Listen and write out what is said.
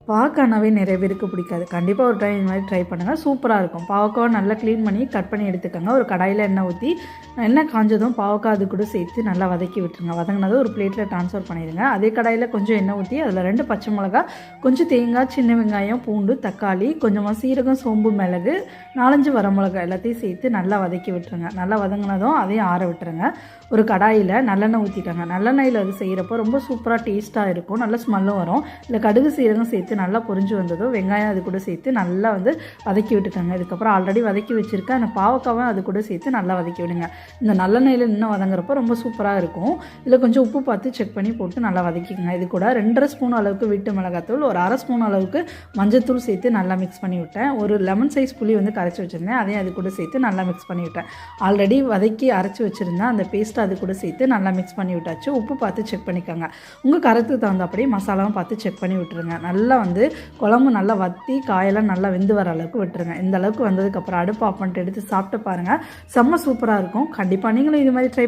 பாவக்காய்னாவே நிறைய பேருக்கு பிடிக்காது. கண்டிப்பாக ஒரு டைம் இந்த மாதிரி ட்ரை பண்ணுங்கள், சூப்பராக இருக்கும். பாவக்காவை நல்லா க்ளீன் பண்ணி கட் பண்ணி எடுத்துக்கோங்க. ஒரு கடாயில் எண்ணெய் ஊற்றி எண்ணெய் காஞ்சதும் பாவக்காய் அது கூட சேர்த்து நல்லா வதக்கி விட்டுருங்க. வதங்கினதும் ஒரு பிளேட்டில் ட்ரான்ஸ்ஃபர் பண்ணிடுங்க. அதே கடாயில் கொஞ்சம் எண்ணெய் ஊற்றி அதில் 2 பச்சை மிளகா, கொஞ்சம் தேங்காய், சின்ன வெங்காயம், பூண்டு, தக்காளி, கொஞ்சமாக சீரகம், சோம்பு, மிளகு, 4-5 வரமிளகா எல்லாத்தையும் சேர்த்து நல்லா வதக்கி விட்டுருங்க. நல்லா வதங்கினதும் அதையும் ஆற விட்டுருங்க. ஒரு கடாயில் நல்லெண்ணெய் ஊற்றிட்டாங்க. நல்லெண்ணெயில் அது செய்கிறப்போ ரொம்ப சூப்பராக டேஸ்ட்டாக இருக்கும், நல்ல ஸ்மெல்லும் வரும். இல்லை கடுகு சீரகம் சேர்த்து நல்லா பொரிஞ்சு வந்ததும் வெங்காயம் அது கூட சேர்த்து நல்லா வதக்கி விட்டுக்கோங்க. இதுக்கப்புறம் ஆல்ரெடி வதக்கி வச்சுருக்க அந்த பாவக்காவை அது கூட சேர்த்து நல்லா வதக்கி விடுங்க. இந்த நல்லெண்ணெயில் இன்னும் வதங்குறப்போ ரொம்ப சூப்பராக இருக்கும். இதில் கொஞ்சம் உப்பு பார்த்து செக் பண்ணி போட்டு நல்லா வதக்கிக்கோங்க. இது கூட 2.5 ஸ்பூன் அளவுக்கு வீட்டு மிளகாத்தூள், ஒரு 1/2 ஸ்பூன் அளவுக்கு மஞ்சத்தூள் சேர்த்து நல்லா மிக்ஸ் பண்ணி விட்டேன். ஒரு லெமன் சைஸ் புளி கரைச்சி வச்சுருந்தேன், அதையும் அது கூட சேர்த்து நல்லா மிக்ஸ் பண்ணி விட்டேன். ஆல்ரெடி வதக்கி அரைச்சி வச்சுருந்தேன் அந்த பேஸ்ட்டு அது கூட சேர்த்து நல்லா மிக்ஸ் பண்ணி விட்டாச்சு. உப்பு பார்த்து செக் பண்ணிக்கோங்க. உங்கள் கருத்துக்கு தகுந்தபடி மசாலாவும் பார்த்து செக் பண்ணி விட்டுருங்க. நல்லா குழம்பு நல்லா வற்றி காயெல்லாம் நல்லா வெந்து வர அளவுக்கு விட்டுருங்க. இந்த அளவுக்கு வந்ததுக்கப்புறம் அடுப்பு ஆஃப் பண்ணிட்டு எடுத்து சாப்பிட்டு பாருங்கள், செம்ம சூப்பராக இருக்கும். கண்டிப்பாக நீங்களும் இது மாதிரி ட்ரை